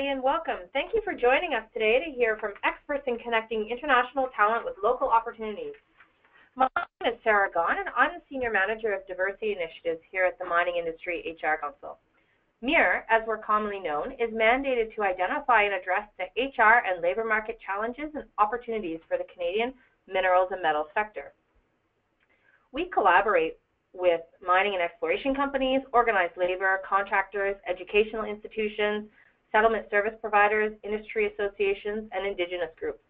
And welcome. Thank you for joining us today to hear from experts in connecting international talent with local opportunities. My name is Sarah Gon, and I'm the Senior Manager of Diversity Initiatives here at the Mining Industry HR Council. MIR, as we're commonly known, is mandated to identify and address the HR and labor market challenges and opportunities for the Canadian minerals and metals sector. We collaborate with mining and exploration companies, organized labor, contractors, educational institutions, settlement service providers, industry associations, and Indigenous groups.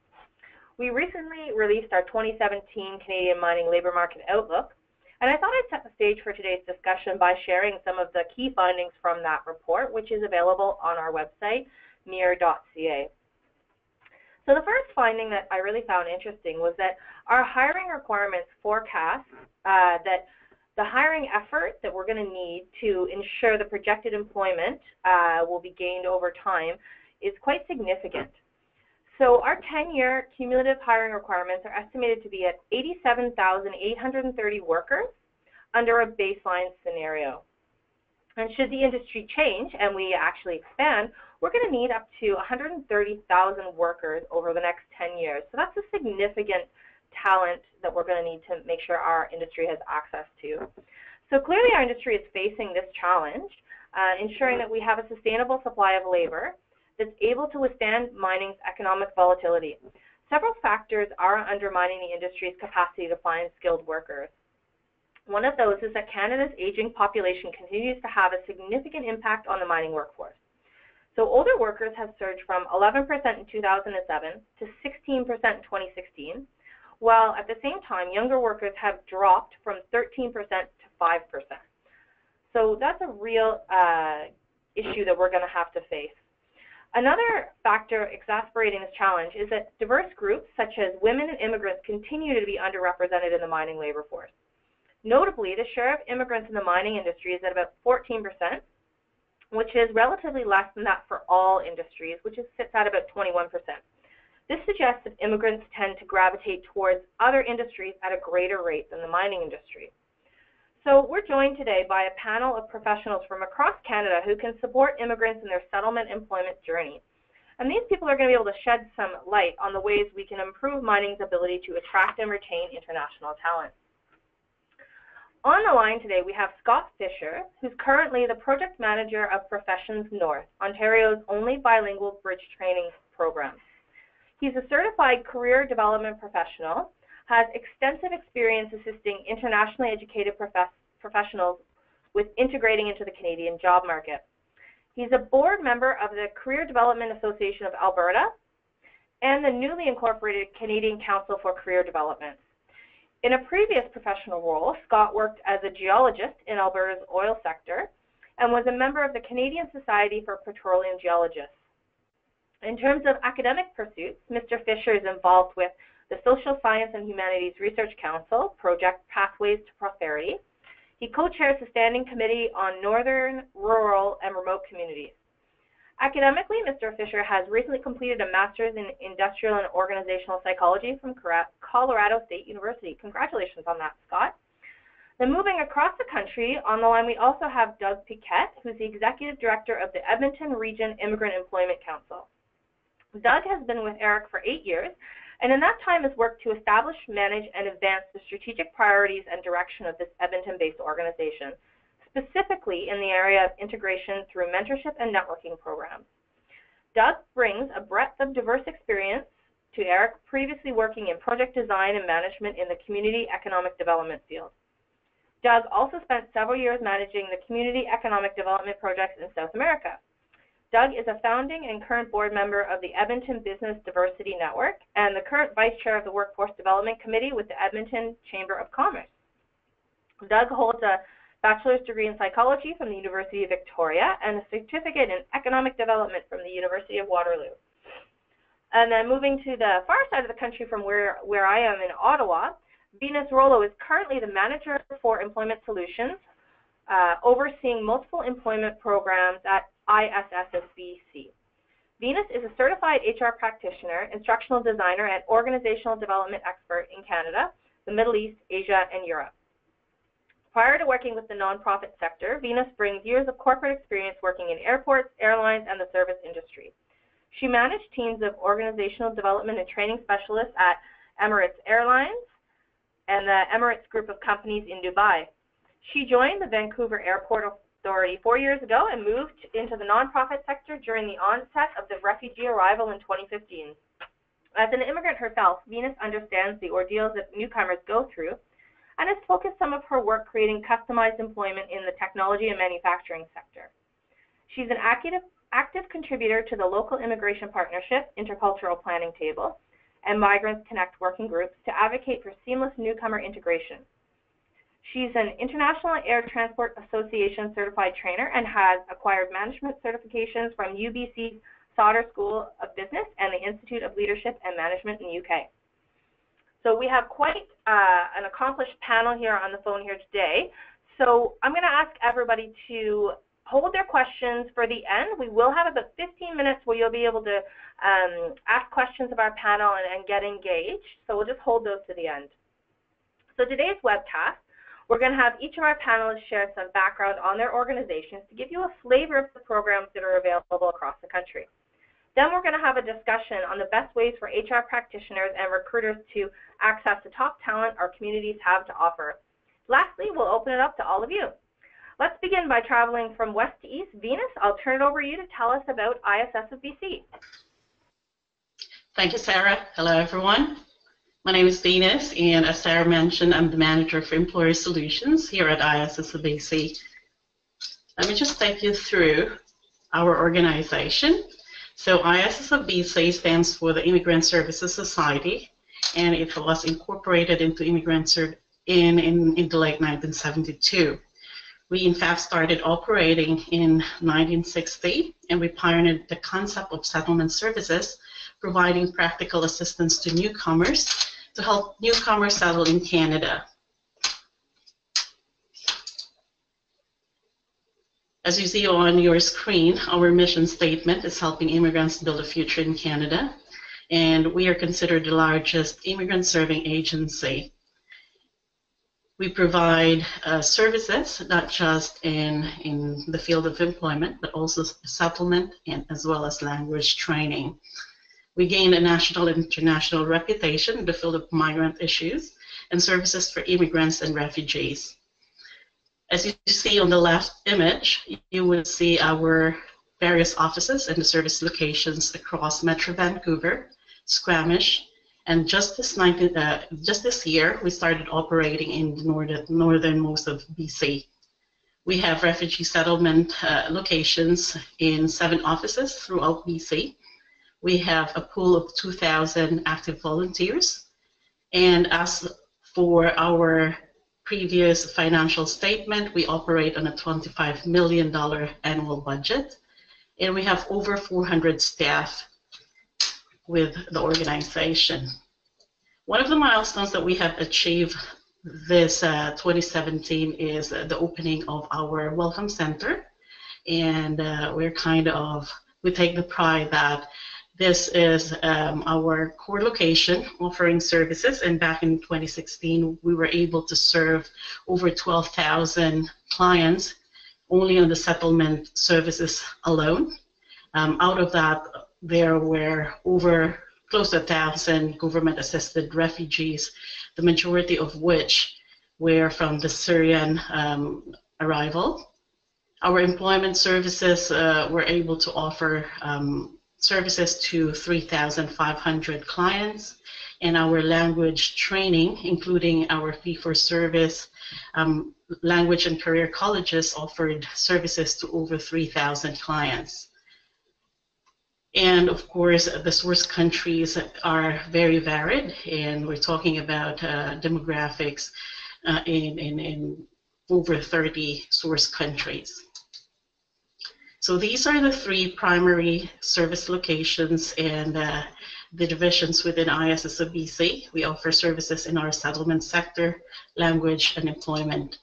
We recently released our 2017 Canadian Mining Labour Market Outlook, and I thought I'd set the stage for today's discussion by sharing some of the key findings from that report, which is available on our website, mir.ca. So the first finding that I really found interesting was that our hiring requirements forecast that the hiring effort that we're going to need to ensure the projected employment will be gained over time is quite significant. So our 10-year cumulative hiring requirements are estimated to be at 87,830 workers under a baseline scenario. And should the industry change and we actually expand, we're going to need up to 130,000 workers over the next 10 years. So that's a significant talent that we're going to need to make sure our industry has access to. So clearly our industry is facing this challenge, ensuring that we have a sustainable supply of labor that's able to withstand mining's economic volatility. Several factors are undermining the industry's capacity to find skilled workers. One of those is that Canada's aging population continues to have a significant impact on the mining workforce. So older workers have surged from 11% in 2007 to 16% in 2016, while at the same time, younger workers have dropped from 13% to 5%. So that's a real issue that we're going to have to face. Another factor exacerbating this challenge is that diverse groups, such as women and immigrants, continue to be underrepresented in the mining labor force. Notably, the share of immigrants in the mining industry is at about 14%, which is relatively less than that for all industries, which sits at about 21%. This suggests that immigrants tend to gravitate towards other industries at a greater rate than the mining industry. So we're joined today by a panel of professionals from across Canada who can support immigrants in their settlement employment journey. And these people are going to be able to shed some light on the ways we can improve mining's ability to attract and retain international talent. On the line today, we have Scott Fisher, who's currently the Project Manager of Professions North, Ontario's only bilingual bridge training program. He's a certified career development professional, has extensive experience assisting internationally educated professionals with integrating into the Canadian job market. He's a board member of the Career Development Association of Alberta and the newly incorporated Canadian Council for Career Development. In a previous professional role, Scott worked as a geologist in Alberta's oil sector and was a member of the Canadian Society for Petroleum Geologists. In terms of academic pursuits, Mr. Fisher is involved with the Social Science and Humanities Research Council, Project Pathways to Prosperity. He co-chairs the Standing Committee on Northern, Rural, and Remote Communities. Academically, Mr. Fisher has recently completed a Master's in Industrial and Organizational Psychology from Colorado State University. Congratulations on that, Scott. Then moving across the country, on the line we also have Doug Piquette, who's the Executive Director of the Edmonton Region Immigrant Employment Council. Doug has been with ERIEC for 8 years, and in that time has worked to establish, manage, and advance the strategic priorities and direction of this Edmonton-based organization, specifically in the area of integration through mentorship and networking programs. Doug brings a breadth of diverse experience to ERIEC, previously working in project design and management in the community economic development field. Doug also spent several years managing the community economic development projects in South America. Doug is a founding and current board member of the Edmonton Business Diversity Network and the current vice chair of the Workforce Development Committee with the Edmonton Chamber of Commerce. Doug holds a bachelor's degree in psychology from the University of Victoria and a certificate in economic development from the University of Waterloo. And then moving to the far side of the country from where I am in Ottawa, Venus Rollo is currently the Manager for Employment Solutions, overseeing multiple employment programs at ISSSBC. Venus is a certified HR practitioner, instructional designer, and organizational development expert in Canada, the Middle East, Asia, and Europe. Prior to working with the nonprofit sector, Venus brings years of corporate experience working in airports, airlines, and the service industry. She managed teams of organizational development and training specialists at Emirates Airlines and the Emirates group of companies in Dubai. She joined the Vancouver Airport Authority 4 years ago and moved into the nonprofit sector during the onset of the refugee arrival in 2015. As an immigrant herself, Venus understands the ordeals that newcomers go through and has focused some of her work creating customized employment in the technology and manufacturing sector. She's an active contributor to the local immigration partnership, intercultural planning table, and Migrants Connect working groups to advocate for seamless newcomer integration. She's an International Air Transport Association certified trainer and has acquired management certifications from UBC's Sauder School of Business and the Institute of Leadership and Management in the UK. So we have quite an accomplished panel here on the phone here today. So I'm going to ask everybody to hold their questions for the end. We will have about 15 minutes where you'll be able to ask questions of our panel and get engaged. So we'll just hold those to the end. So today's webcast, we're going to have each of our panelists share some background on their organizations to give you a flavor of the programs that are available across the country. Then we're going to have a discussion on the best ways for HR practitioners and recruiters to access the top talent our communities have to offer. Lastly, we'll open it up to all of you. Let's begin by traveling from west to east. Venus, I'll turn it over to you to tell us about ISS of BC. Thank you, Sarah. Hello, everyone. My name is Venus, and as Sarah mentioned, I'm the Manager for Employer Solutions here at ISS of BC. Let me just take you through our organization. So ISS of BC stands for the Immigrant Services Society, and it was incorporated into Immigrant in the late 1972. We in fact started operating in 1960, and we pioneered the concept of settlement services, providing practical assistance to newcomers to help newcomers settle in Canada. As you see on your screen, our mission statement is helping immigrants build a future in Canada, and we are considered the largest immigrant serving agency. We provide services not just in the field of employment, but also settlement and as well as language training. We gained a national and international reputation in the field of migrant issues and services for immigrants and refugees. As you see on the left image, you will see our various offices and the service locations across Metro Vancouver, Squamish, and just this year, we started operating in the northernmost of BC. We have refugee settlement locations in 7 offices throughout BC. We have a pool of 2,000 active volunteers. And as for our previous financial statement, we operate on a $25 million annual budget. And we have over 400 staff with the organization. One of the milestones that we have achieved this 2017 is the opening of our Welcome Center. And we take the pride that this is our core location offering services, and back in 2016 we were able to serve over 12,000 clients only on the settlement services alone. Out of that, there were over close to 1,000 government-assisted refugees, the majority of which were from the Syrian arrival. Our employment services were able to offer services to 3,500 clients, and our language training, including our fee-for-service language and career colleges, offered services to over 3,000 clients. And of course, the source countries are very varied, and we're talking about demographics in over 30 source countries. So these are the 3 primary service locations and the divisions within ISS of BC. We offer services in our settlement sector, language, and employment.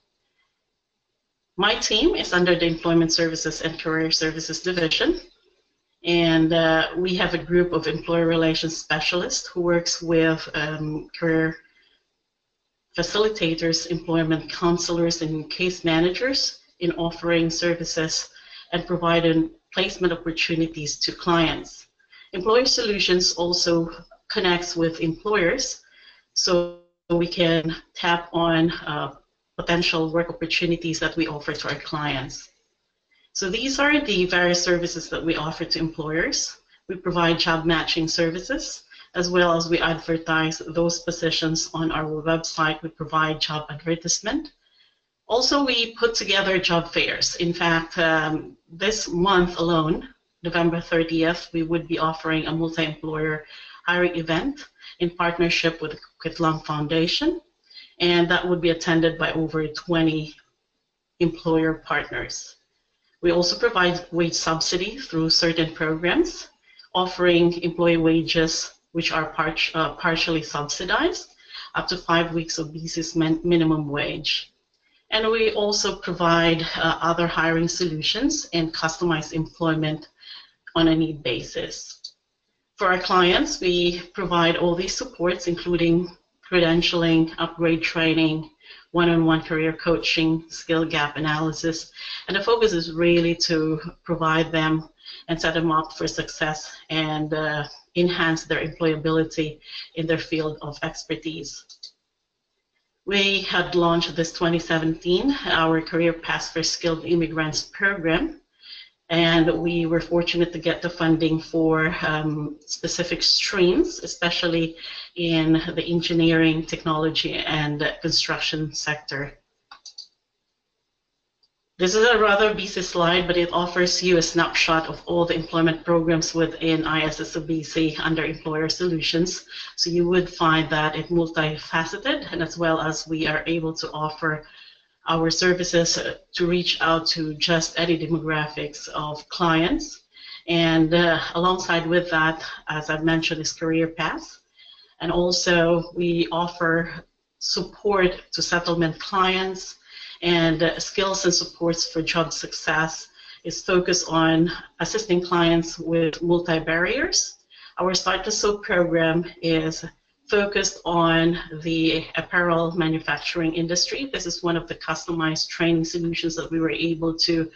My team is under the Employment Services and Career Services Division, and we have a group of employer relations specialists who works with career facilitators, employment counselors, and case managers in offering services and providing placement opportunities to clients. Employer Solutions also connects with employers so we can tap on potential work opportunities that we offer to our clients. So these are the various services that we offer to employers. We provide job matching services, as well as we advertise those positions on our website. We provide job advertisement. Also, we put together job fairs. In fact, this month alone, November 30th, we would be offering a multi-employer hiring event in partnership with the Kitlong Foundation, and that would be attended by over 20 employer partners. We also provide wage subsidy through certain programs, offering employee wages which are partially subsidized, up to 5 weeks of BC's minimum wage. And we also provide other hiring solutions and customized employment on a need basis. For our clients, we provide all these supports, including credentialing, upgrade training, one-on-one career coaching, skill gap analysis, and the focus is really to provide them and set them up for success and enhance their employability in their field of expertise. We had launched this 2017, our Career Paths for Skilled Immigrants program, and we were fortunate to get the funding for specific streams, especially in the engineering, technology, and construction sector. This is a rather busy slide, but it offers you a snapshot of all the employment programs within ISSBC under Employer Solutions. So you would find that it's multifaceted, and as well as we are able to offer our services to reach out to just any demographics of clients. And alongside with that, as I've mentioned, is Career Paths. And also we offer support to settlement clients, and skills and supports for job success is focused on assisting clients with multi-barriers. Our Start to Sew program is focused on the apparel manufacturing industry. This is one of the customized training solutions that we were able to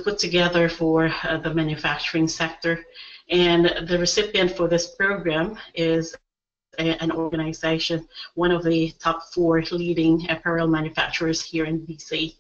put together for the manufacturing sector. And the recipient for this program is an organization, one of the top 4 leading apparel manufacturers here in BC.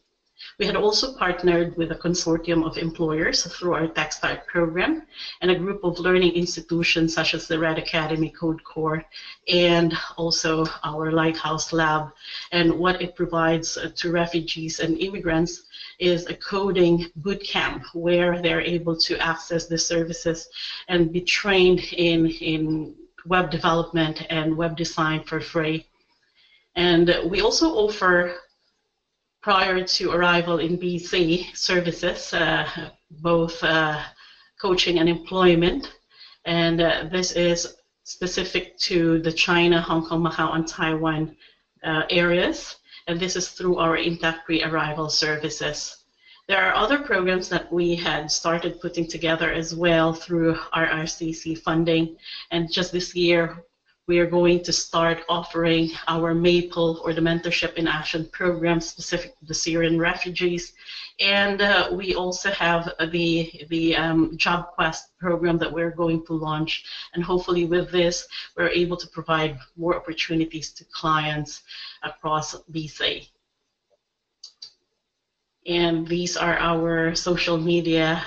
We had also partnered with a consortium of employers through our Tech Start program and a group of learning institutions such as the Red Academy Code Core and also our Lighthouse Lab. And what it provides to refugees and immigrants is a coding boot camp where they're able to access the services and be trained in web development and web design for free. And we also offer, prior to arrival in BC, services, both coaching and employment. And this is specific to the China, Hong Kong, Macau, and Taiwan areas. And this is through our Intact Pre-Arrival services. There are other programs that we had started putting together as well through our RCC funding, and just this year we are going to start offering our MAPLE, or the Mentorship in Action program, specific to the Syrian refugees, and we also have the Job Quest program that we're going to launch, and hopefully with this we're able to provide more opportunities to clients across BC. And these are our social media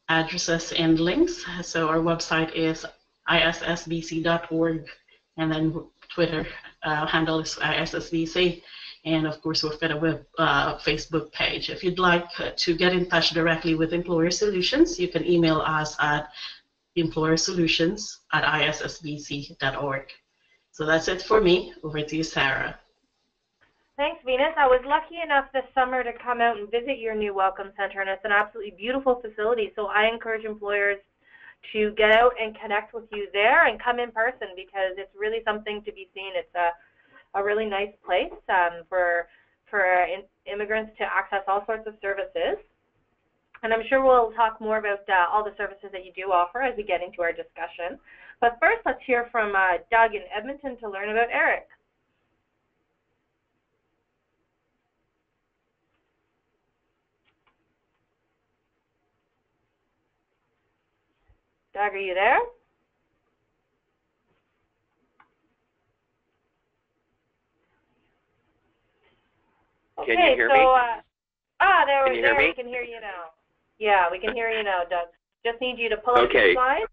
addresses and links. So our website is issbc.org, and then Twitter handle is ISSBC, and of course we've got a Facebook page. If you'd like to get in touch directly with Employer Solutions, you can email us at employersolutions@issbc.org. So that's it for me. Over to you, Sarah. Thanks, Venus. I was lucky enough this summer to come out and visit your new Welcome Center, and it's an absolutely beautiful facility. So I encourage employers to get out and connect with you there and come in person, because it's really something to be seen. It's a really nice place for immigrants to access all sorts of services. And I'm sure we'll talk more about all the services that you do offer as we get into our discussion. But first, let's hear from Doug in Edmonton to learn about ERIEC. Doug, are you there? Can you hear me? We can hear you now. Yeah, we can hear you now, Doug. Just need you to pull up your slides.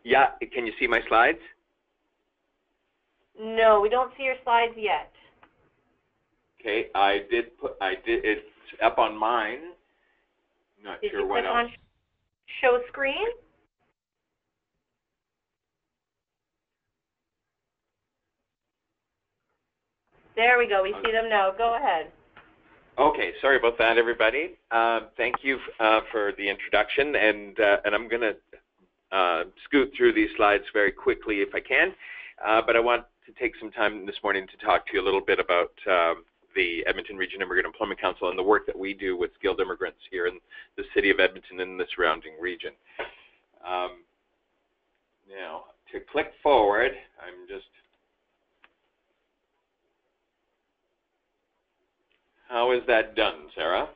Yeah, can you see my slides? No, we don't see your slides yet. Okay, it's up on mine. Not Did sure you what click else. on show screen? There we go. We see them now. Go ahead. Okay, sorry about that, everybody. Thank you for the introduction, and I'm going to scoot through these slides very quickly if I can, but I want to take some time this morning to talk to you a little bit about the Edmonton Region Immigrant Employment Council and the work that we do with skilled immigrants here in the city of Edmonton and the surrounding region. Now, to click forward, I'm just... How is that done, Sarah?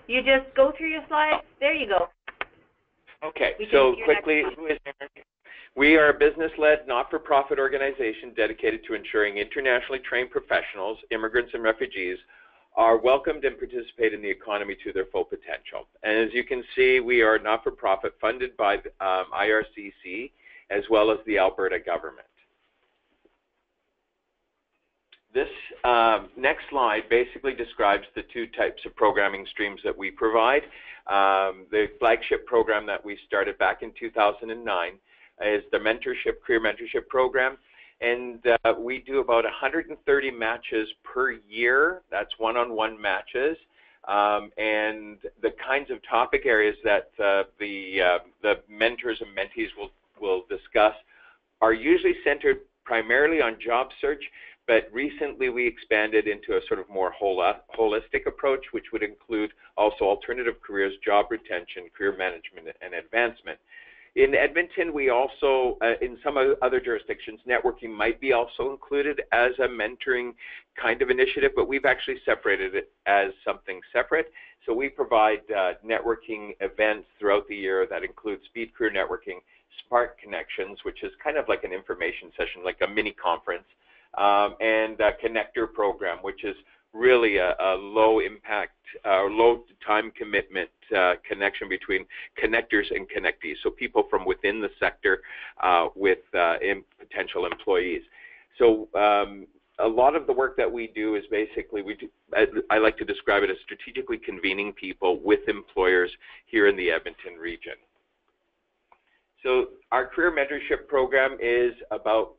You just go through your slides. There you go. Okay, so quickly, who is there? We are a business-led, not-for-profit organization dedicated to ensuring internationally trained professionals, immigrants and refugees, are welcomed and participate in the economy to their full potential. And as you can see, we are not-for-profit, funded by IRCC, as well as the Alberta government. This next slide basically describes the two types of programming streams that we provide. The flagship program that we started back in 2009 is the career mentorship program. And we do about 130 matches per year. That's one-on-one matches. And the kinds of topic areas that the mentors and mentees will discuss are usually centered primarily on job search, but recently we expanded into a sort of more holistic approach, which would include also alternative careers, job retention, career management, and advancement. In Edmonton, we also, in some other jurisdictions, networking might be also included as a mentoring kind of initiative, but we've actually separated it as something separate. So we provide networking events throughout the year that include speed career networking, Spark Connections, which is kind of like an information session, like a mini conference, and a connector program, which is really a low impact, low time commitment connection between connectors and connectees. So people from within the sector with potential employees. So a lot of the work that we do is basically, I like to describe it as strategically convening people with employers here in the Edmonton region. So our career mentorship program is about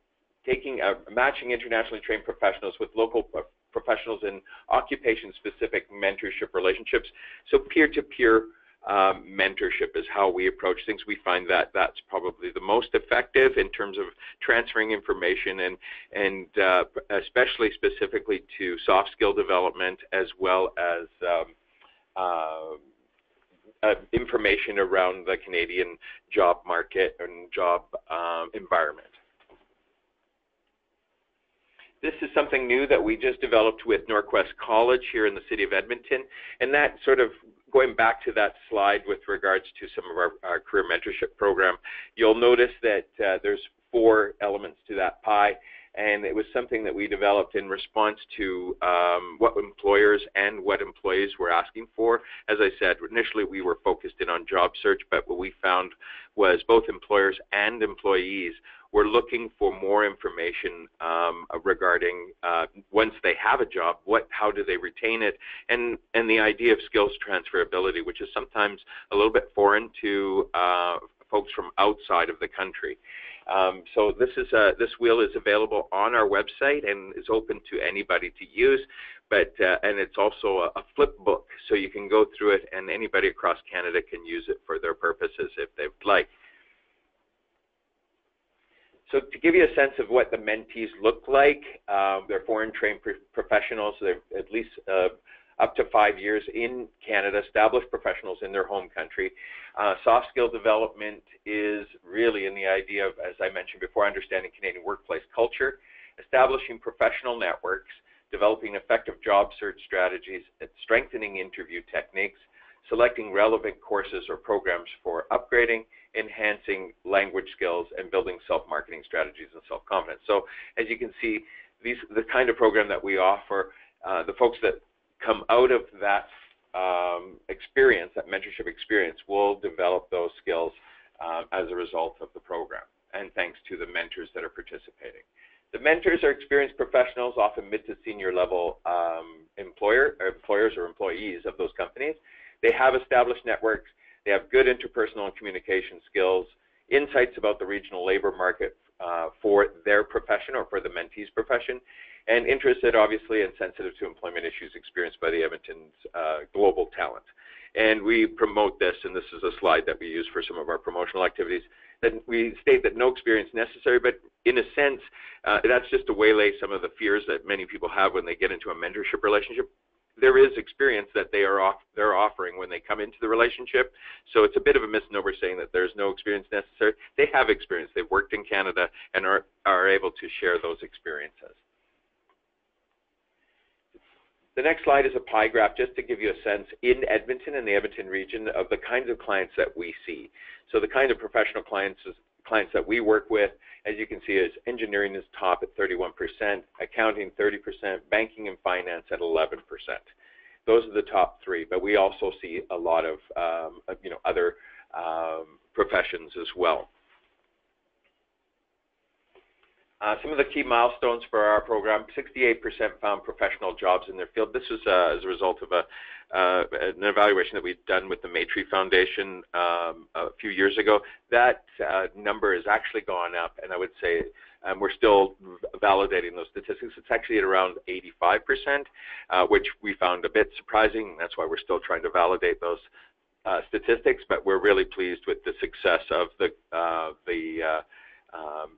matching internationally trained professionals with local professionals in occupation-specific mentorship relationships. So peer-to-peer mentorship is how we approach things. We find that that's probably the most effective in terms of transferring information and especially specifically to soft skill development, as well as information around the Canadian job market and job environment. This is something new that we just developed with Northwest College here in the city of Edmonton, and that sort of going back to that slide with regards to some of our career mentorship program, you'll notice that there's 4 elements to that pie, and it was something that we developed in response to what employers and what employees were asking for. As I said, initially we were focused in on job search, but what we found was both employers and employees were looking for more information regarding once they have a job, how do they retain it, and the idea of skills transferability, which is sometimes a little bit foreign to folks from outside of the country. So this wheel is available on our website and is open to anybody to use, but and it's also a flip book, so you can go through it and anybody across Canada can use it for their purposes if they'd like. So to give you a sense of what the mentees look like, they're foreign trained professionals. They're at least up to 5 years in Canada, established professionals in their home country. Soft skill development is really in the idea of, as I mentioned before, understanding Canadian workplace culture, establishing professional networks, developing effective job search strategies, strengthening interview techniques, selecting relevant courses or programs for upgrading, enhancing language skills, and building self-marketing strategies and self-confidence. So as you can see, the kind of program that we offer, the folks that come out of that experience, that mentorship experience, will develop those skills as a result of the program, and thanks to the mentors that are participating. The mentors are experienced professionals, often mid to senior level employers or employees of those companies. They have established networks, they have good interpersonal and communication skills, insights about the regional labor market for their profession or for the mentee's profession, and interested, obviously, and sensitive to employment issues experienced by the Edmonton's global talent. And we promote this, and this is a slide that we use for some of our promotional activities, that we state that no experience necessary, but in a sense, that's just to waylay some of the fears that many people have when they get into a mentorship relationship. There is experience that they're offering when they come into the relationship, so it's a bit of a misnomer saying that there's no experience necessary. They have experience. They've worked in Canada and are able to share those experiences. The next slide is a pie graph just to give you a sense in Edmonton and the Edmonton region of the kinds of clients that we see. So the kind of professional clients that we work with, as you can see, is engineering is top at 31%, accounting 30%, banking and finance at 11%. Those are the top three, but we also see a lot of other professions as well. Some of the key milestones for our program: 68% found professional jobs in their field. This was as a result of an evaluation that we've done with the Maitrey Foundation a few years ago. That number has actually gone up, and I would say we're still validating those statistics. It's actually at around 85%, which we found a bit surprising. That's why we're still trying to validate those statistics, but we're really pleased with the success of the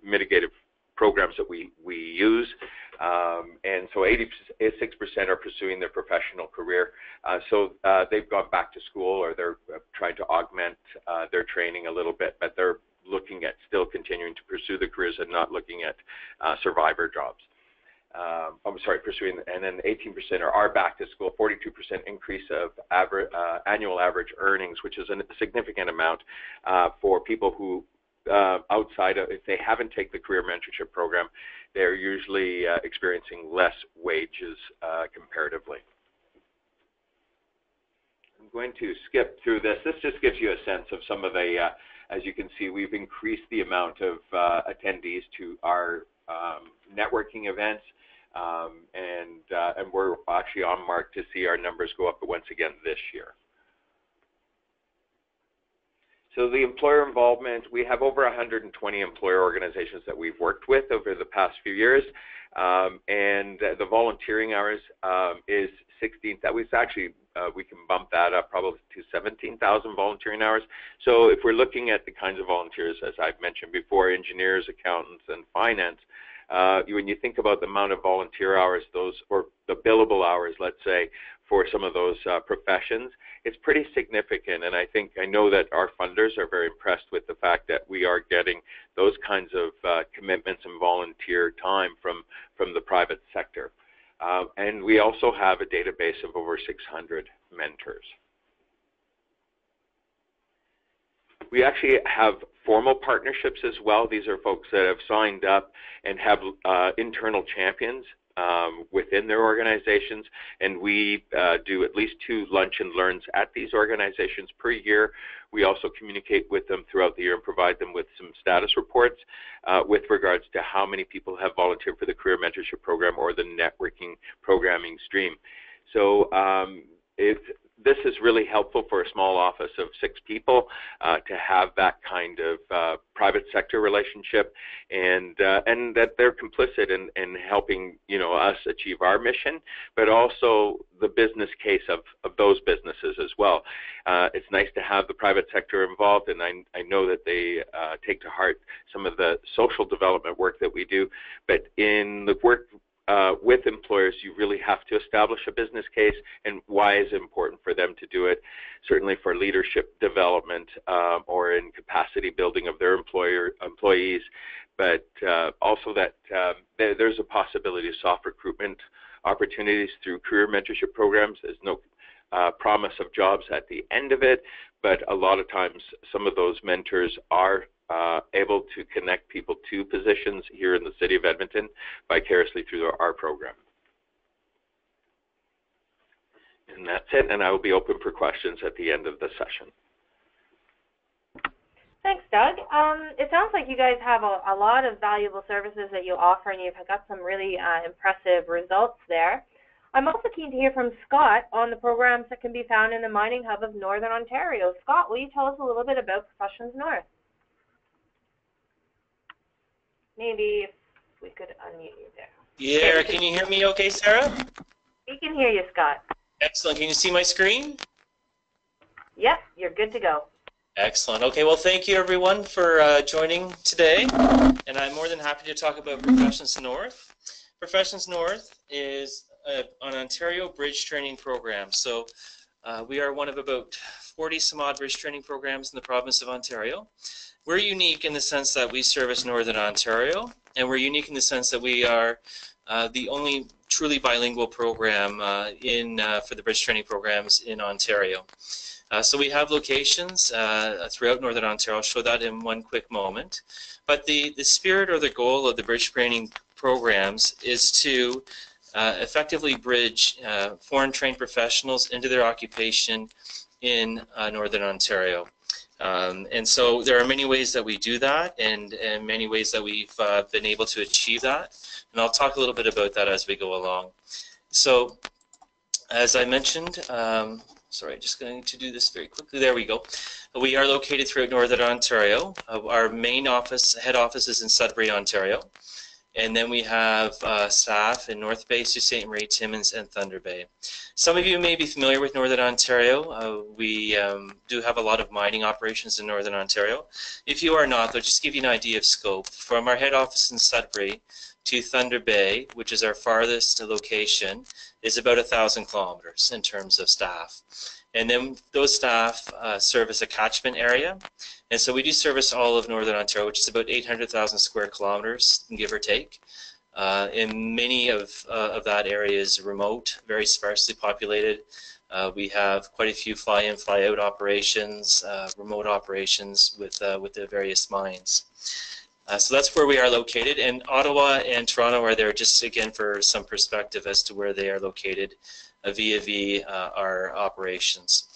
mitigative programs that we use, and so 86% are pursuing their professional career. So they've gone back to school, or they're trying to augment their training a little bit, but they're looking at still continuing to pursue the careers and not looking at survivor jobs. Pursuing, and then 18% are back to school, 42% increase of annual average earnings, which is a significant amount for people who outside of, if they haven't taken the career mentorship program, they're usually experiencing less wages comparatively. I'm going to skip through this. This just gives you a sense of some of the, as you can see, we've increased the amount of attendees to our networking events, and we're actually on mark to see our numbers go up once again this year. So the employer involvement, we have over 120 employer organizations that we've worked with over the past few years, and the volunteering hours is 16,000. We can bump that up probably to 17,000 volunteering hours. So if we're looking at the kinds of volunteers, as I've mentioned before, engineers, accountants, and finance, when you think about the amount of volunteer hours, or the billable hours, let's say, for some of those professions, it's pretty significant. And I know that our funders are very impressed with the fact that we are getting those kinds of commitments and volunteer time from the private sector. And we also have a database of over 600 mentors. We actually have formal partnerships as well. These are folks that have signed up and have internal champions within their organizations, and we do at least 2 lunch and learns at these organizations per year. We also communicate with them throughout the year and provide them with some status reports with regards to how many people have volunteered for the Career Mentorship Program or the networking programming stream. So this is really helpful for a small office of 6 people to have that kind of private sector relationship, and that they're complicit in helping us achieve our mission, but also the business case of those businesses as well. It's nice to have the private sector involved, and I know that they take to heart some of the social development work that we do, but in the work with employers, you really have to establish a business case and why is it important for them to do it, certainly for leadership development or in capacity building of their employees, but also that there's a possibility of soft recruitment opportunities through career mentorship programs. There's no promise of jobs at the end of it, but a lot of times some of those mentors are able to connect people to positions here in the city of Edmonton vicariously through our program. And that's it, and I will be open for questions at the end of the session. Thanks, Doug. It sounds like you guys have a lot of valuable services that you offer, and you've got some really impressive results there. I'm also keen to hear from Scott on the programs that can be found in the mining hub of Northern Ontario. Scott, will you tell us a little bit about Professions North? Maybe if we could unmute you there. Yeah, can you hear me okay, Sarah? We can hear you, Scott. Excellent. Can you see my screen? Yep, you're good to go. Excellent. Okay, well, thank you, everyone, for joining today. And I'm more than happy to talk about Professions North. Professions North is an Ontario bridge training program. So we are one of about 40 some odd bridge training programs in the province of Ontario. We're unique in the sense that we service Northern Ontario, and we're unique in the sense that we are the only truly bilingual program for the bridge training programs in Ontario. So we have locations throughout Northern Ontario. I'll show that in one quick moment. But the spirit or the goal of the bridge training programs is to effectively bridge foreign trained professionals into their occupation in Northern Ontario. And so there are many ways that we do that, and many ways that we've been able to achieve that. And I'll talk a little bit about that as we go along. So as I mentioned, sorry, just going to do this very quickly. There we go. We are located throughout Northern Ontario. Our main office, head office, is in Sudbury, Ontario. And then we have staff in North Bay, Sault Ste. Marie, Timmins, and Thunder Bay. Some of you may be familiar with Northern Ontario. We do have a lot of mining operations in Northern Ontario. If you are not, though, just to give you an idea of scope, from our head office in Sudbury to Thunder Bay, which is our farthest location, is about 1,000 kilometers in terms of staff. And then those staff service a catchment area. And so we do service all of Northern Ontario, which is about 800,000 square kilometers, give or take. And many of that area is remote, very sparsely populated. We have quite a few fly-in, fly-out operations, remote operations with the various mines. So that's where we are located, and Ottawa and Toronto are there just again for some perspective as to where they are located vis-a-vis our operations.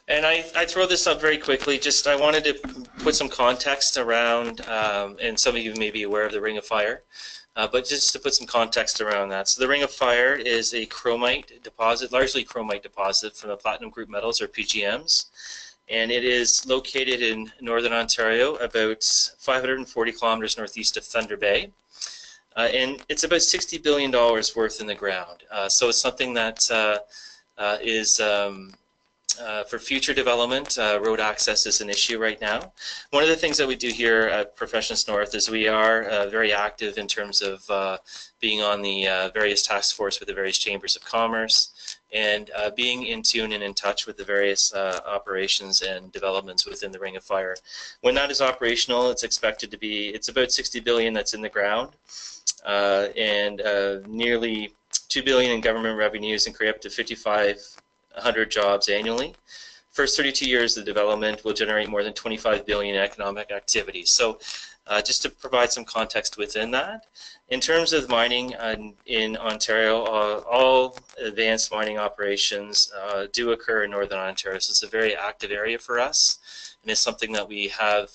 And I throw this up very quickly, just I wanted to put some context around, and some of you may be aware of the Ring of Fire, but just to put some context around that. So the Ring of Fire is a chromite deposit, largely chromite deposit from the platinum group metals, or PGMs. And it is located in Northern Ontario, about 540 kilometers northeast of Thunder Bay. And it's about $60 billion worth in the ground. So it's something that is for future development. Road access is an issue right now. One of the things that we do here at Professions North is we are very active in terms of being on the various task force with the various chambers of commerce, and being in tune and in touch with the various operations and developments within the Ring of Fire. When that is operational, it's expected to be, it's about $60 billion that's in the ground, and nearly $2 billion in government revenues, and create up to 5,500 jobs annually. First 32 years of development will generate more than $25 billion in economic activity. So just to provide some context within that, in terms of mining in Ontario, all advanced mining operations do occur in Northern Ontario. So it's a very active area for us, and it's something that we have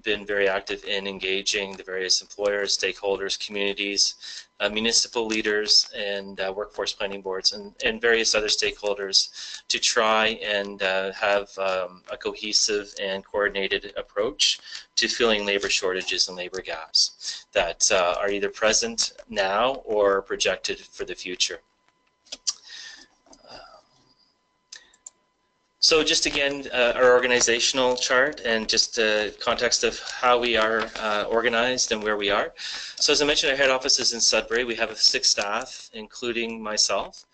been very active in engaging the various employers, stakeholders, communities, municipal leaders, and workforce planning boards, and various other stakeholders to try and have a cohesive and coordinated approach to filling labor shortages and labor gaps that are either present now or projected for the future. So just again, our organizational chart and just context of how we are organized and where we are. So as I mentioned, our head office is in Sudbury. We have 6 staff, including myself.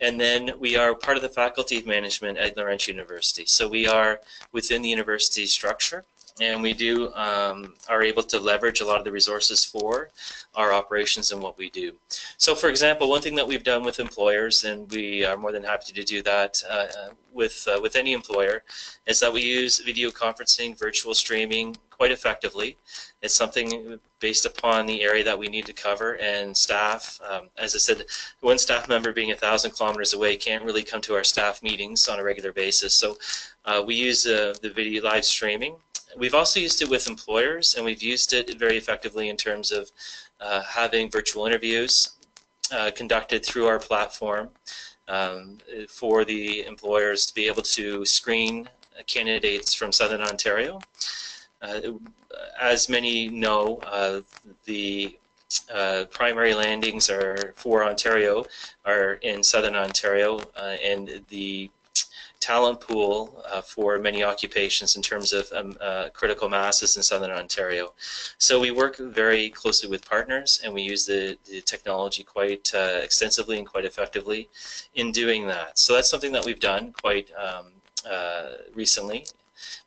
And then we are part of the Faculty of Management at Laurentian University. So we are within the university structure. and we do are able to leverage a lot of the resources for our operations and what we do. So for example, one thing that we've done with employers, and we are more than happy to do that with any employer, is that we use video conferencing, virtual streaming quite effectively. It's something based upon the area that we need to cover, and staff, as I said, one staff member being 1,000 kilometers away can't really come to our staff meetings on a regular basis. So we use the video live streaming. We've also used it with employers, and we've used it very effectively in terms of having virtual interviews conducted through our platform for the employers to be able to screen candidates from Southern Ontario. As many know, the primary landings are for Ontario are in Southern Ontario, and the talent pool for many occupations in terms of critical masses in Southern Ontario. So we work very closely with partners, and we use the technology quite extensively and quite effectively in doing that. So that's something that we've done quite recently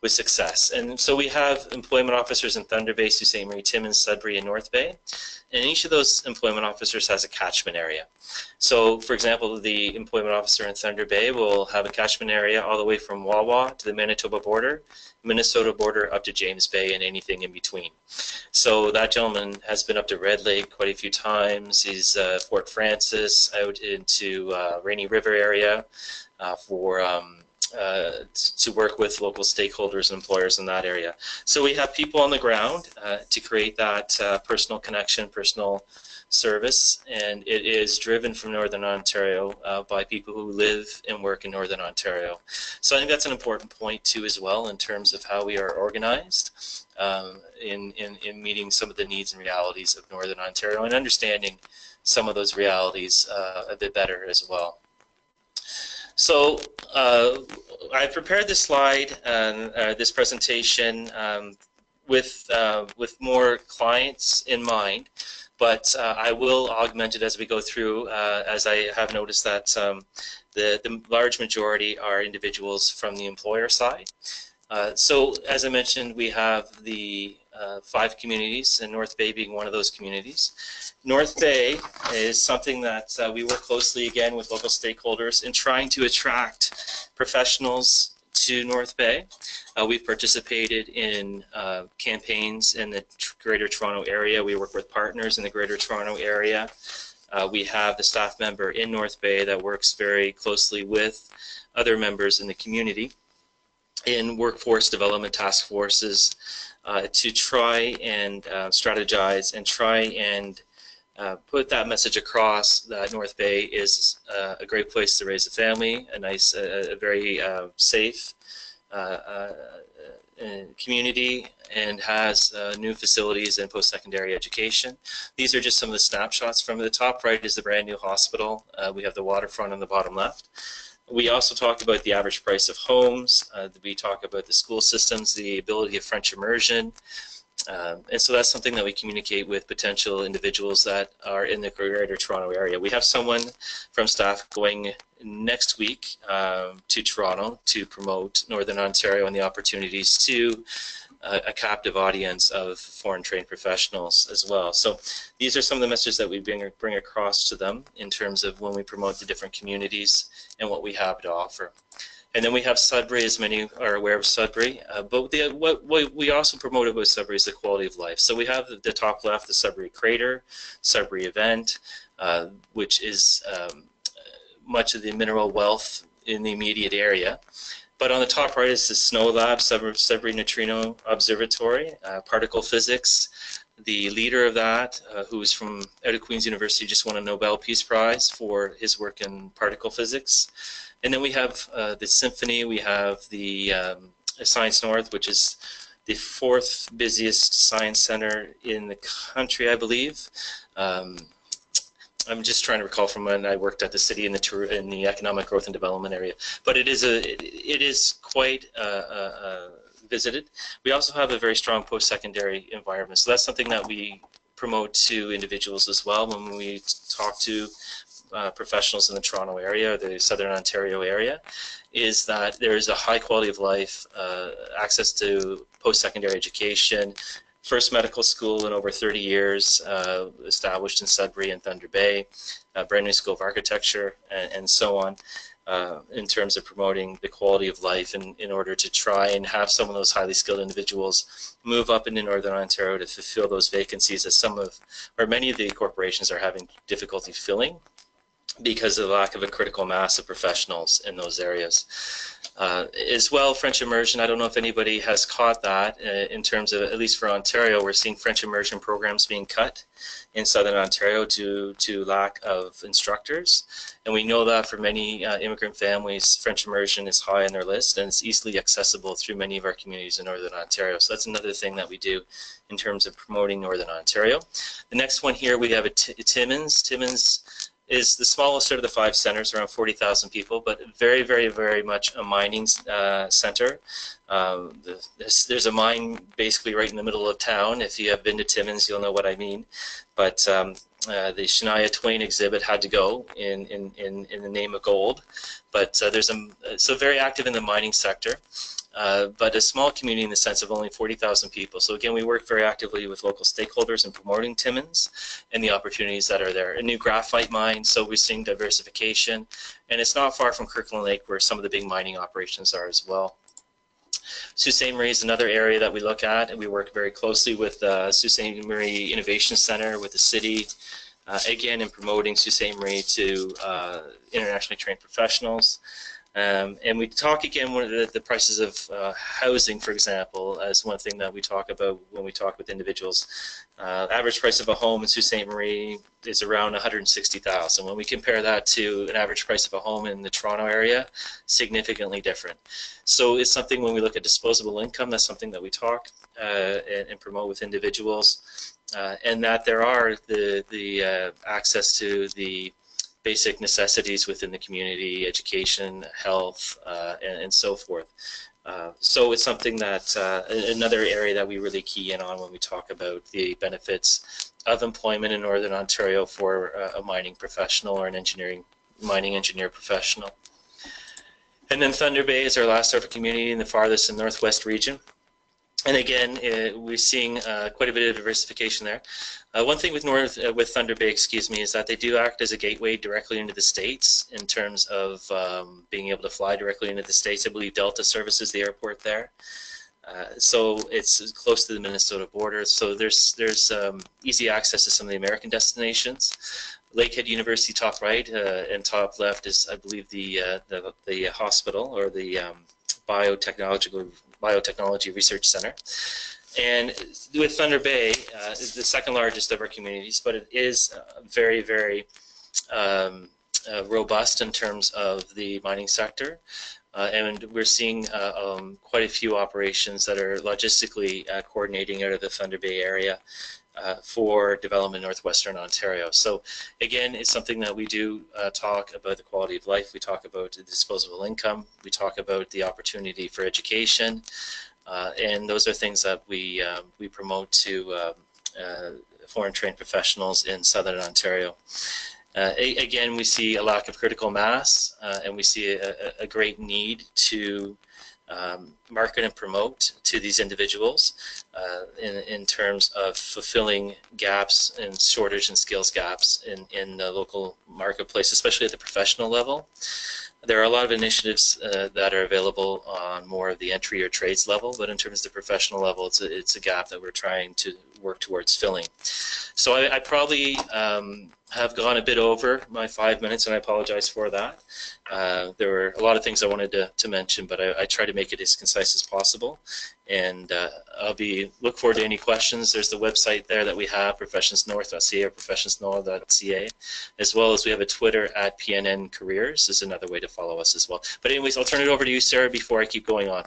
with success. And so we have employment officers in Thunder Bay, Sault Ste. Marie, Timmins, Sudbury, and North Bay. And each of those employment officers has a catchment area. So, for example, the employment officer in Thunder Bay will have a catchment area all the way from Wawa to the Manitoba border, Minnesota border up to James Bay, and anything in between. So that gentleman has been up to Red Lake quite a few times. He's Fort Francis, out into Rainy River area to work with local stakeholders and employers in that area. So we have people on the ground to create that personal connection, personal service, and it is driven from Northern Ontario by people who live and work in Northern Ontario. So I think that's an important point too as well in terms of how we are organized in meeting some of the needs and realities of Northern Ontario and understanding some of those realities a bit better as well. So I prepared this slide and this presentation with more clients in mind, but I will augment it as we go through, as I have noticed that the large majority are individuals from the employer side. So as I mentioned, we have the 5 communities, and North Bay being one of those communities. North Bay is something that we work closely again with local stakeholders in trying to attract professionals to North Bay. We've participated in campaigns in the Greater Toronto Area. We work with partners in the Greater Toronto Area. We have the staff member in North Bay that works very closely with other members in the community in workforce development task forces to try and strategize and try and put that message across that North Bay is a great place to raise a family, a nice, a very safe community, and has new facilities and post-secondary education. These are just some of the snapshots. From the top right is the brand new hospital. We have the waterfront on the bottom left. We also talk about the average price of homes. We talk about the school systems, the ability of French immersion. And so that's something that we communicate with potential individuals that are in the Greater Toronto Area. We have someone from staff going next week to Toronto to promote Northern Ontario and the opportunities to a captive audience of foreign trained professionals as well. So these are some of the messages that we bring across to them in terms of when we promote the different communities and what we have to offer. And then we have Sudbury, as many are aware of Sudbury, but what we also promote about Sudbury is the quality of life. So we have the top left, the Sudbury Crater, Sudbury Event, which is much of the mineral wealth in the immediate area. But on the top right is the Snow Lab, Sudbury Neutrino Observatory, particle physics. The leader of that, who is from out of Queen's University, just won a Nobel Peace Prize for his work in particle physics. And then we have the Symphony, we have the Science North, which is the 4th busiest science center in the country, I believe. I'm just trying to recall from when I worked at the city in the economic growth and development area. But it is quite visited. We also have a very strong post-secondary environment. So that's something that we promote to individuals as well when we talk to professionals in the Toronto area, or the Southern Ontario area, is that there is a high quality of life, access to post-secondary education, first medical school in over 30 years, established in Sudbury and Thunder Bay, a brand new school of architecture, and so on, in terms of promoting the quality of life in order to try and have some of those highly skilled individuals move up into Northern Ontario to fulfill those vacancies that some of, or many of the corporations are having difficulty filling because of the lack of a critical mass of professionals in those areas. As well, French immersion, I don't know if anybody has caught that in terms of, at least for Ontario, we're seeing French immersion programs being cut in Southern Ontario due to lack of instructors. And we know that for many immigrant families, French immersion is high on their list, and it's easily accessible through many of our communities in Northern Ontario. So that's another thing that we do in terms of promoting Northern Ontario. The next one here, we have a Timmins. Timmins is the smallest out of the 5 centers, around 40,000 people, but very, very, very much a mining center. There's a mine basically right in the middle of town. If you have been to Timmins, you'll know what I mean. But the Shania Twain exhibit had to go in the name of gold. But so very active in the mining sector. But a small community in the sense of only 40,000 people. So again, we work very actively with local stakeholders in promoting Timmins and the opportunities that are there. A new graphite mine, so we're seeing diversification. And it's not far from Kirkland Lake where some of the big mining operations are as well. Sault Ste. Marie is another area that we look at, and we work very closely with Sault Ste. Marie Innovation Center, with the city, again in promoting Sault Ste. Marie to internationally trained professionals. And we talk again the prices of housing, for example, as one thing that we talk about when we talk with individuals. Average price of a home in Sault Ste. Marie is around $160,000. When we compare that to an average price of a home in the Toronto area, significantly different. So it's something when we look at disposable income, that's something that we talk and promote with individuals, and that there are the access to the basic necessities within the community, education, health, and so forth. So it's something that, another area that we really key in on when we talk about the benefits of employment in Northern Ontario for a mining professional or an mining engineer professional. And then Thunder Bay is our last sort of community in the farthest and northwest region. And again, we're seeing quite a bit of diversification there. One thing with Thunder Bay, is that they do act as a gateway directly into the States in terms of being able to fly directly into the States. I believe Delta services the airport there. So it's close to the Minnesota border. So there's easy access to some of the American destinations. Lakehead University, top right, and top left is, I believe, the hospital or the Biotechnology Research Center. And with Thunder Bay, is the second largest of our communities, but it is very, very robust in terms of the mining sector. And we're seeing quite a few operations that are logistically coordinating out of the Thunder Bay area for development in northwestern Ontario. So again, it's something that we do talk about the quality of life. We talk about the disposable income. We talk about the opportunity for education. And those are things that we promote to foreign trained professionals in Southern Ontario. Again, we see a lack of critical mass, and we see a great need to market and promote to these individuals in terms of fulfilling gaps and shortage and skills gaps in the local marketplace, especially at the professional level. There are a lot of initiatives that are available on more of the entry or trades level, but in terms of the professional level, it's a gap that we're trying to work towards filling. So I probably have gone a bit over my 5 minutes, and I apologize for that. There were a lot of things I wanted to mention, but I try to make it as concise as possible. And I'll look forward to any questions. There's the website there that we have, professionsnorth.ca or professionsnorth.ca, as well as we have a Twitter at PNN Careers is another way to follow us as well. But anyways, I'll turn it over to you, Sarah, before I keep going on.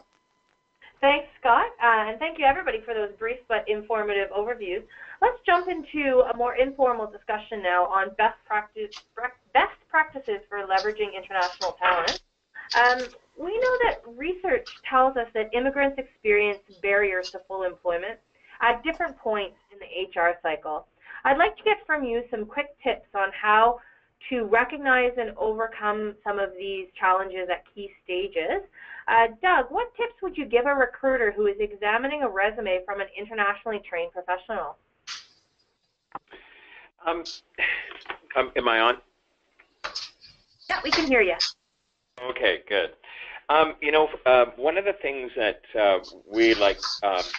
Thanks, Scott, and thank you everybody for those brief but informative overviews. Let's jump into a more informal discussion now on best practices for leveraging international talent. We know that research tells us that immigrants experience barriers to full employment at different points in the HR cycle. I'd like to get from you some quick tips on how to recognize and overcome some of these challenges at key stages. Doug, what tips would you give a recruiter who is examining a resume from an internationally trained professional? Am I on? Yeah, we can hear you. Okay, good. One of the things that we like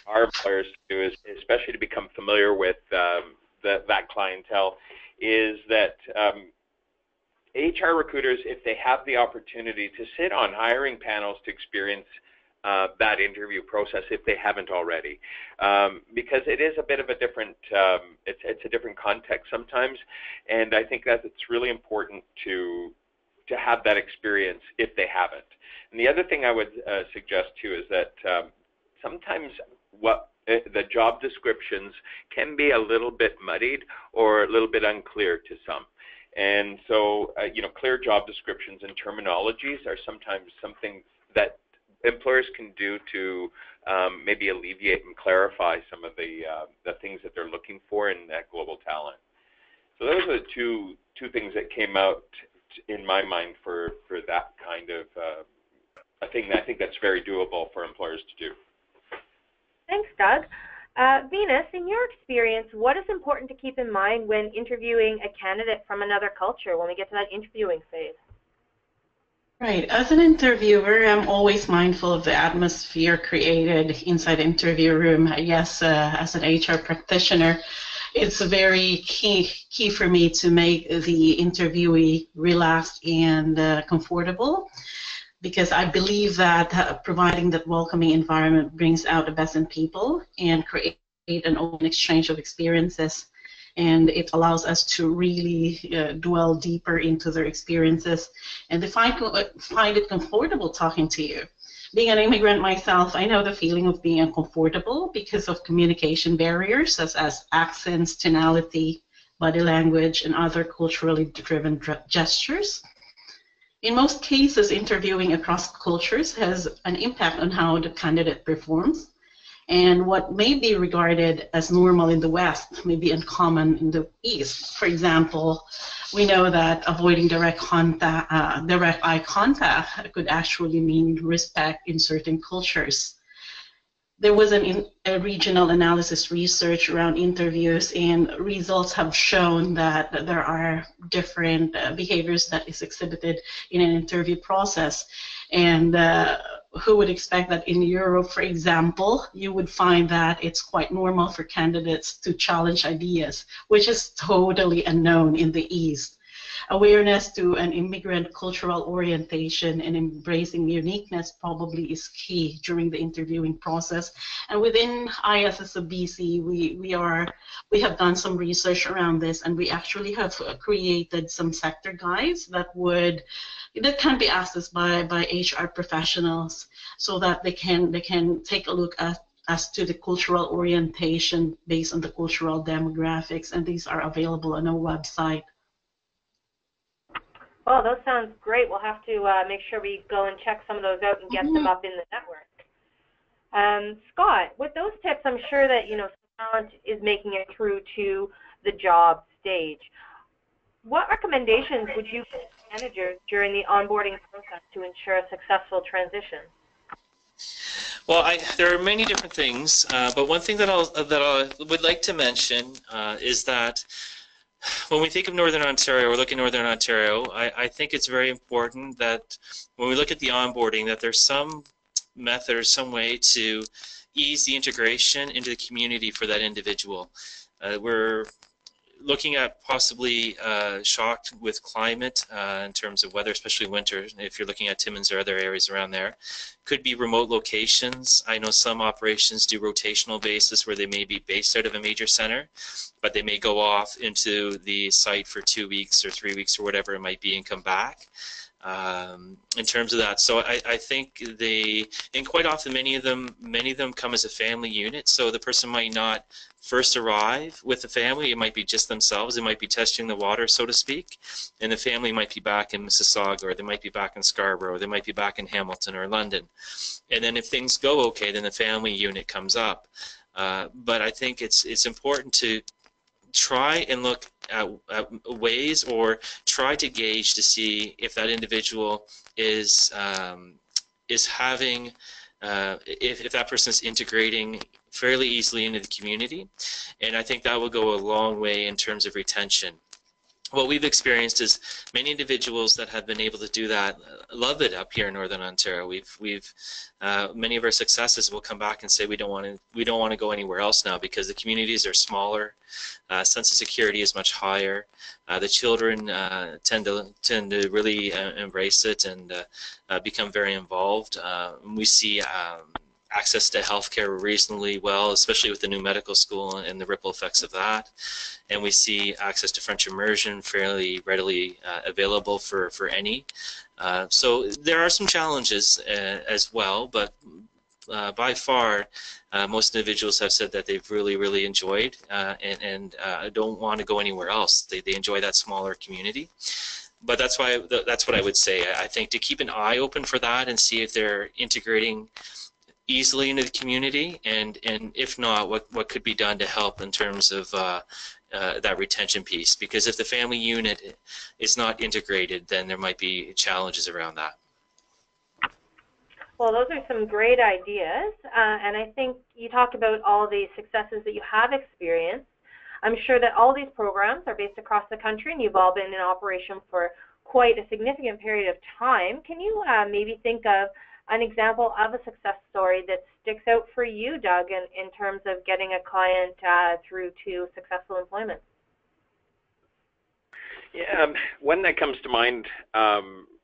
our employers to do is, especially to become familiar with that clientele, is that HR recruiters, if they have the opportunity to sit on hiring panels to experience that interview process, if they haven't already, because it is a bit of a different, it's a different context sometimes, and I think that it's really important to have that experience if they haven't. And the other thing I would suggest too is that sometimes the job descriptions can be a little bit muddied or a little bit unclear to some. And so, clear job descriptions and terminologies are sometimes something that employers can do to maybe alleviate and clarify some of the things that they're looking for in that global talent. So those are the two things that came out in my mind for that kind of a thing that I think that's very doable for employers to do. Thanks, Doug. Venus, in your experience, what is important to keep in mind when interviewing a candidate from another culture when we get to that interviewing phase? Right. As an interviewer, I'm always mindful of the atmosphere created inside the interview room. Yes, as an HR practitioner, it's very key for me to make the interviewee relaxed and comfortable, because I believe that providing that welcoming environment brings out the best in people and create an open exchange of experiences. And it allows us to really dwell deeper into their experiences and to find it comfortable talking to you. Being an immigrant myself, I know the feeling of being uncomfortable because of communication barriers such as accents, tonality, body language, and other culturally driven gestures. In most cases, interviewing across cultures has an impact on how the candidate performs. And what may be regarded as normal in the West may be uncommon in the East. For example, we know that avoiding direct eye contact could actually mean respect in certain cultures. There was a regional analysis research around interviews, and results have shown that there are different behaviors that is exhibited in an interview process. And who would expect that in Europe, for example, you would find that it's quite normal for candidates to challenge ideas, which is totally unknown in the East. Awareness to an immigrant cultural orientation and embracing uniqueness probably is key during the interviewing process. And within ISSBC, we have done some research around this, and we actually have created some sector guides that can be accessed by HR professionals, so that they can take a look as to the cultural orientation based on the cultural demographics, and these are available on our website. Well, those sounds great. We'll have to make sure we go and check some of those out and get them up in the network. Scott, with those tips, I'm sure that talent is making it through to the job stage. What recommendations would you give managers during the onboarding process to ensure a successful transition? Well, there are many different things, but one thing that I would like to mention is that when we think of Northern Ontario, or look at Northern Ontario, I think it's very important that when we look at the onboarding, that there's some method or some way to ease the integration into the community for that individual. We're looking at possibly shocked with climate in terms of weather, especially winter, if you're looking at Timmins or other areas around there. Could be remote locations. I know some operations do rotational basis where they may be based out of a major center, but they may go off into the site for 2 weeks or 3 weeks or whatever it might be and come back. In terms of that, so I think and quite often many of them come as a family unit, so the person might not first arrive with the family, it might be just themselves, they might be testing the water, so to speak, and the family might be back in Mississauga, or they might be back in Scarborough, or they might be back in Hamilton or London. And then if things go okay, then the family unit comes up. But I think it's important to try and look at ways, or try to gauge to see if that individual is having, if that person is integrating fairly easily into the community, and I think that will go a long way in terms of retention. What we've experienced is many individuals that have been able to do that love it up here in Northern Ontario. Many of our successes will come back and say we don't want to go anywhere else now, because the communities are smaller, sense of security is much higher. The children tend to really embrace it and become very involved. We see access to healthcare reasonably well, especially with the new medical school and the ripple effects of that. And we see access to French immersion fairly readily available for any. So there are some challenges as well, but by far, most individuals have said that they've really enjoyed and don't want to go anywhere else. They enjoy that smaller community. But that's what I would say. I think to keep an eye open for that and see if they're integrating easily into the community, and if not, what could be done to help in terms of that retention piece. Because if the family unit is not integrated, then there might be challenges around that. Well, those are some great ideas, and I think you talked about all the successes that you have experienced. I'm sure that all these programs are based across the country, and you've all been in operation for quite a significant period of time. Can you maybe think of an example of a success story that sticks out for you, Doug, in terms of getting a client through to successful employment? Yeah, one that comes to mind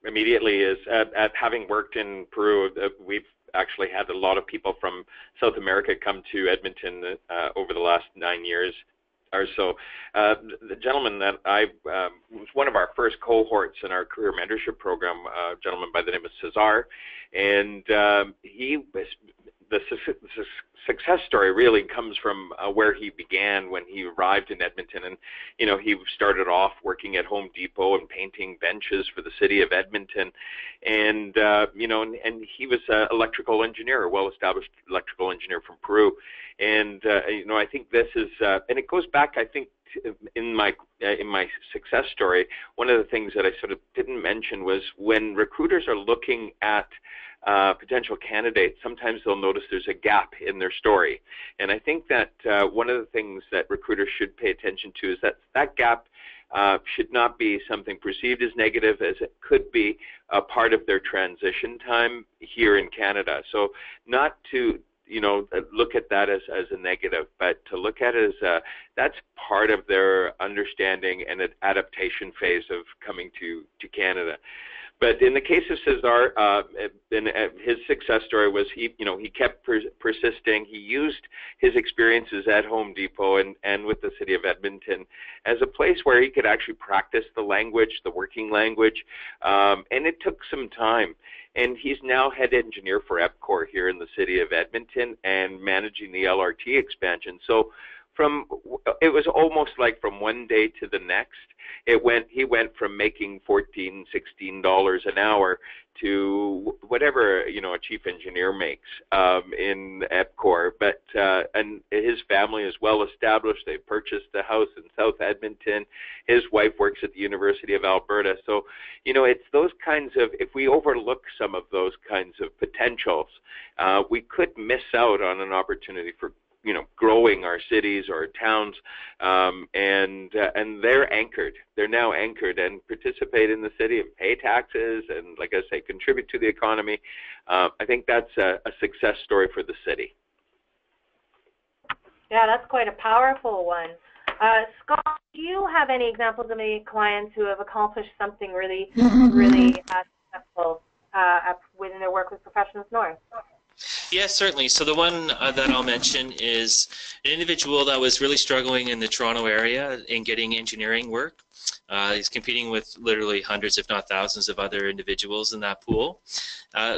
immediately is at having worked in Peru, we've actually had a lot of people from South America come to Edmonton over the last 9 years or so. The gentleman that was one of our first cohorts in our career mentorship program, a gentleman by the name of Cesar, and the success story really comes from where he began when he arrived in Edmonton. And he started off working at Home Depot and painting benches for the city of Edmonton, and and he was an electrical engineer, a well-established electrical engineer from Peru. And I think this is and it goes back, I think, in my success story. One of the things that I sort of didn't mention was when recruiters are looking at potential candidates, sometimes they'll notice there's a gap in their story. And I think that one of the things that recruiters should pay attention to is that gap should not be something perceived as negative, as it could be a part of their transition time here in Canada. So not to look at that as a negative, but to look at it as that's part of their understanding and an adaptation phase of coming to Canada. But in the case of Cesar, his success story was he kept persisting. He used his experiences at Home Depot and with the city of Edmonton as a place where he could actually practice the language, the working language, and it took some time. And he's now head engineer for EPCOR here in the city of Edmonton and managing the LRT expansion. So it was almost like from one day to the next, he went from making $14, $16 an hour to whatever a chief engineer makes in EPCOR. But and his family is well established. They purchased a house in South Edmonton. His wife works at the University of Alberta. So it's those kinds of, if we overlook some of those kinds of potentials, we could miss out on an opportunity for growing our cities or towns, and they're anchored. They're now anchored and participate in the city and pay taxes and, like I say, contribute to the economy. I think that's a success story for the city. Yeah, that's quite a powerful one. Scott, do you have any examples of any clients who have accomplished something really successful within their work with Professions North? Yes, certainly. So the one that I'll mention is an individual that was really struggling in the Toronto area in getting engineering work. He's competing with literally hundreds, if not thousands, of other individuals in that pool.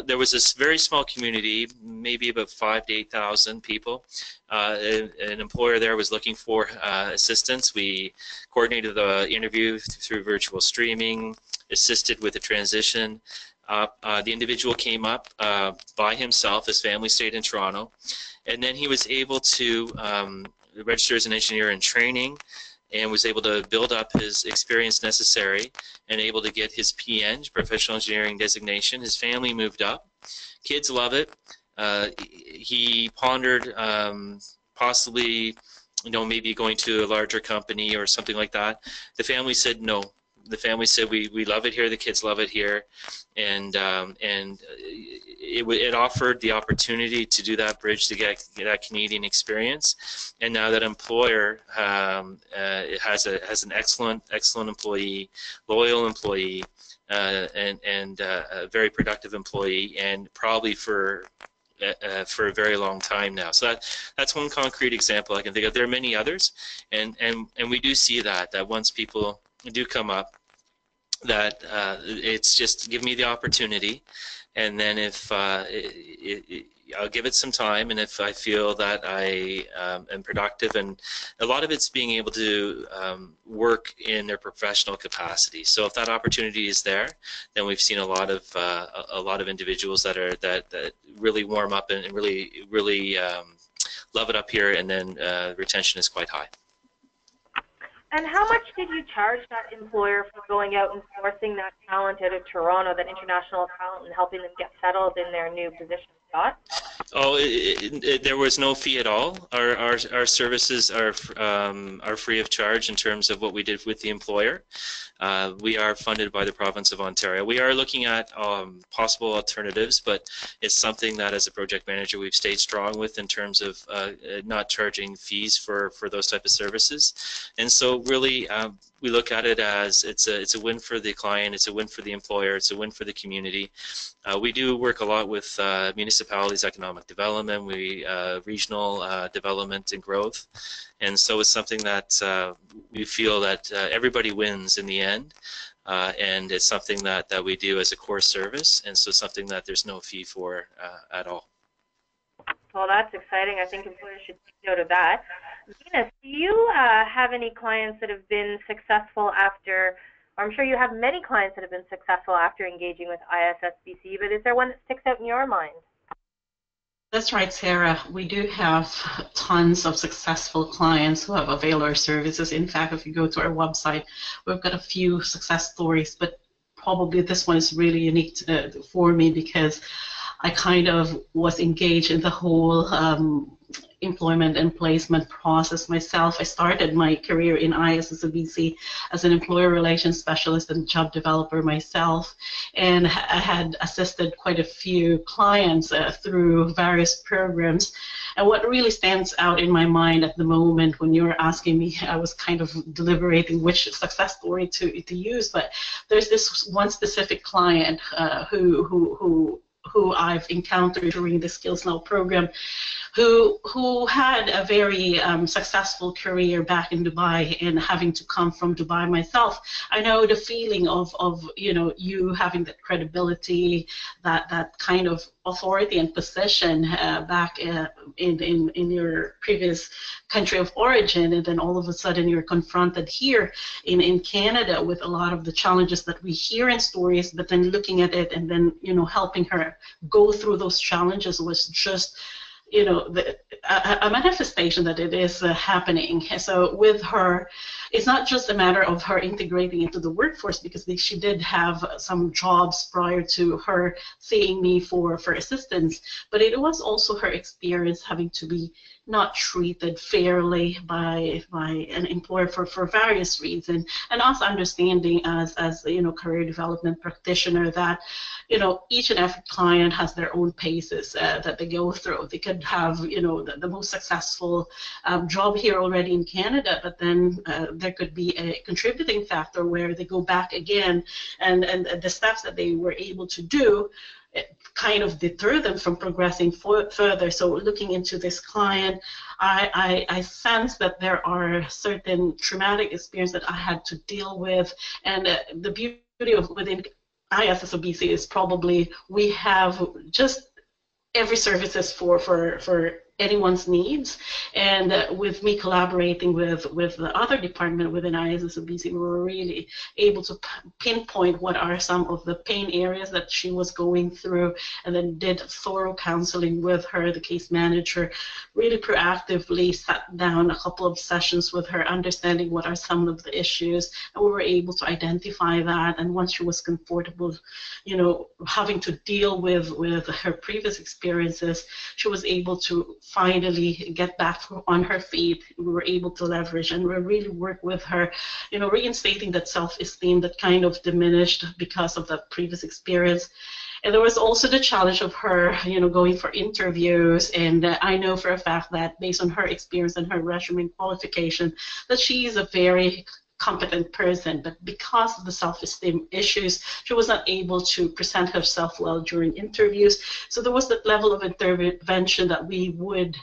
There was this very small community, maybe about 5,000 to 8,000 people. An employer there was looking for assistance. We coordinated the interview through virtual streaming, assisted with the transition. The individual came up by himself. His family stayed in Toronto, and then he was able to register as an engineer in training and was able to build up his experience necessary and able to get his PN, professional engineering designation. His family moved up. Kids love it. He pondered possibly, maybe going to a larger company or something like that. The family said no. The family said we love it here. The kids love it here, and it offered the opportunity to do that bridge to get that Canadian experience. And now that employer has an excellent employee, loyal employee, and a very productive employee, and probably for a very long time now. So that's one concrete example I can think of. There are many others, and we do see that once people do come up, that it's just give me the opportunity, and then if I'll give it some time, and if I feel that I am productive, and a lot of it's being able to work in their professional capacity. So if that opportunity is there, then we've seen a lot of individuals that really warm up and really love it up here, and then retention is quite high. And how much did you charge that employer for going out and sourcing that talent out of Toronto, that international talent, and helping them get settled in their new position, Scott? Oh, there was no fee at all. Our services are free of charge in terms of what we did with the employer. We are funded by the province of Ontario. We are looking at possible alternatives, but it's something that as a project manager we've stayed strong with in terms of not charging fees for those type of services. And so really we look at it as it's a win for the client, it's a win for the employer, it's a win for the community. We do work a lot with municipalities, economic development, regional development and growth, and so it's something that we feel that everybody wins in the end, and it's something that we do as a core service, and so something that there's no fee for at all. Well, that's exciting. I think employers should take note of that. Venus, do you have any clients that have been successful after, or I'm sure you have many clients that have been successful after engaging with ISSBC, but is there one that sticks out in your mind? That's right, Sarah. We do have tons of successful clients who have availed our services. In fact, if you go to our website, we've got a few success stories, but probably this one is really unique for me because I kind of was engaged in the whole employment and placement process myself. I started my career in ISSBC as an employer relations specialist and job developer myself, and I had assisted quite a few clients through various programs. And what really stands out in my mind at the moment when you were asking me, I was kind of deliberating which success story to use, but there's this one specific client who I've encountered during the Skills Now program, who had a very successful career back in Dubai, and having to come from Dubai myself, I know the feeling of you having that credibility, that kind of authority and position back in your previous country of origin, and then all of a sudden you're confronted here in Canada with a lot of the challenges that we hear in stories, but then looking at it and then helping her go through those challenges was just a manifestation that it is happening. So with her, it's not just a matter of her integrating into the workforce, because she did have some jobs prior to her seeing me for assistance, but it was also her experience having to be not treated fairly by an employer for various reasons, and us understanding as career development practitioner that each and every client has their own paces that they go through. They could have the most successful job here already in Canada, but then there could be a contributing factor where they go back again, and the steps that they were able to do kind of deter them from progressing further. So looking into this client, I sense that there are certain traumatic experiences that I had to deal with, and the beauty of within ISSBC is probably we have just every services for anyone's needs. And with me collaborating with the other department within ISSBC, we were really able to pinpoint what are some of the pain areas that she was going through, and then did thorough counseling with her, the case manager, really proactively sat down a couple of sessions with her, understanding what are some of the issues, and we were able to identify that. And once she was comfortable, you know, having to deal with her previous experiences, she was able to finally get back on her feet. We were able to leverage and really work with her, you know, reinstating that self-esteem that kind of diminished because of that previous experience. And there was also the challenge of her, you know, going for interviews. And I know for a fact that based on her experience and her resume qualification, that she is a very competent person, but because of the self-esteem issues, she was not able to present herself well during interviews. So there was that level of intervention that we would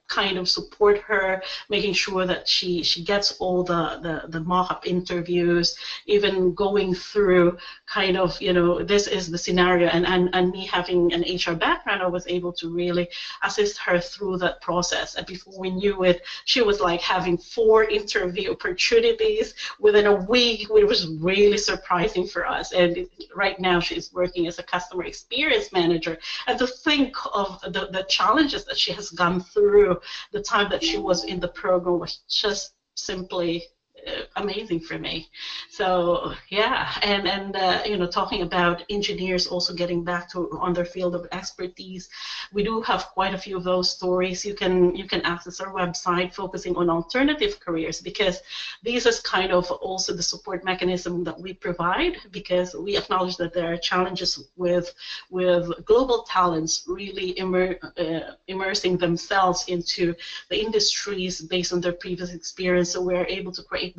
kind of support her, making sure that she gets all the mock-up interviews, even going through kind of, you know, this is the scenario, and me having an HR background, I was able to really assist her through that process. And before we knew it, she was like having 4 interview opportunities within a week, which was really surprising for us. And right now she's working as a customer experience manager. And to think of the challenges that she has gone through the time that she was in the program was just simply amazing for me. So yeah, and you know, talking about engineers also getting back to on their field of expertise, we do have quite a few of those stories. You can access our website focusing on alternative careers, because these is kind of also the support mechanism that we provide, because we acknowledge that there are challenges with global talents really immersing themselves into the industries based on their previous experience. So we're able to create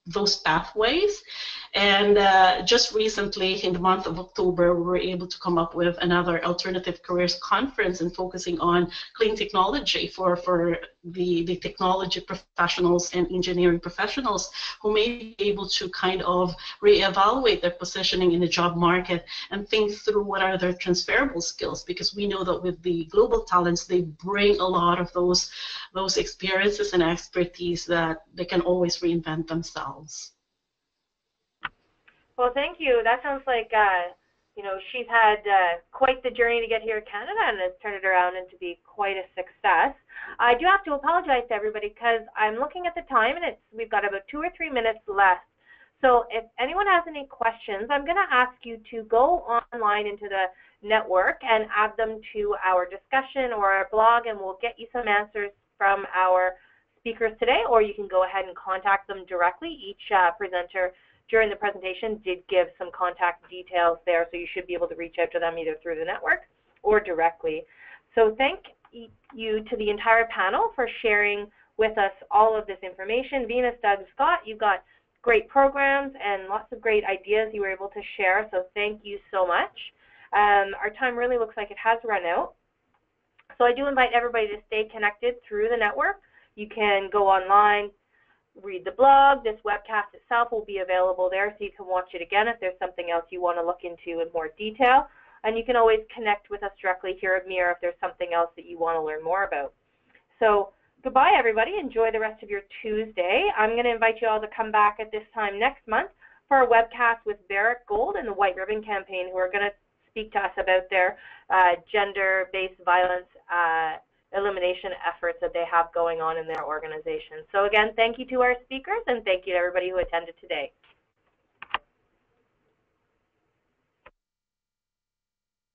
those pathways. And just recently, in the month of October, we were able to come up with another alternative careers conference and focusing on clean technology for the technology professionals and engineering professionals who may be able to kind of reevaluate their positioning in the job market and think through what are their transferable skills, because we know that with the global talents, they bring a lot of those experiences and expertise that they can always reinvent themselves. Well, thank you. That sounds like, you know, she's had quite the journey to get here to Canada, and has turned it around into be quite a success. I do have to apologize to everybody because I'm looking at the time, and we've got about 2 or 3 minutes left. So if anyone has any questions, I'm going to ask you to go online into the network and add them to our discussion or our blog, and we'll get you some answers from our speakers today, or you can go ahead and contact them directly. Each presenter during the presentation did give some contact details there, so you should be able to reach out to them either through the network or directly. So thank you to the entire panel for sharing with us all of this information. Venus, Doug, Scott, you've got great programs and lots of great ideas you were able to share, so thank you so much. Our time really looks like it has run out. So I do invite everybody to stay connected through the network. You can go online, read the blog. This webcast itself will be available there, so you can watch it again if there's something else you want to look into in more detail. And you can always connect with us directly here at MIR if there's something else that you want to learn more about. So goodbye, everybody. Enjoy the rest of your Tuesday. I'm going to invite you all to come back at this time next month for a webcast with Barrick Gold and the White Ribbon Campaign, who are going to speak to us about their gender-based violence elimination efforts that they have going on in their organization. So again, thank you to our speakers, and thank you to everybody who attended today.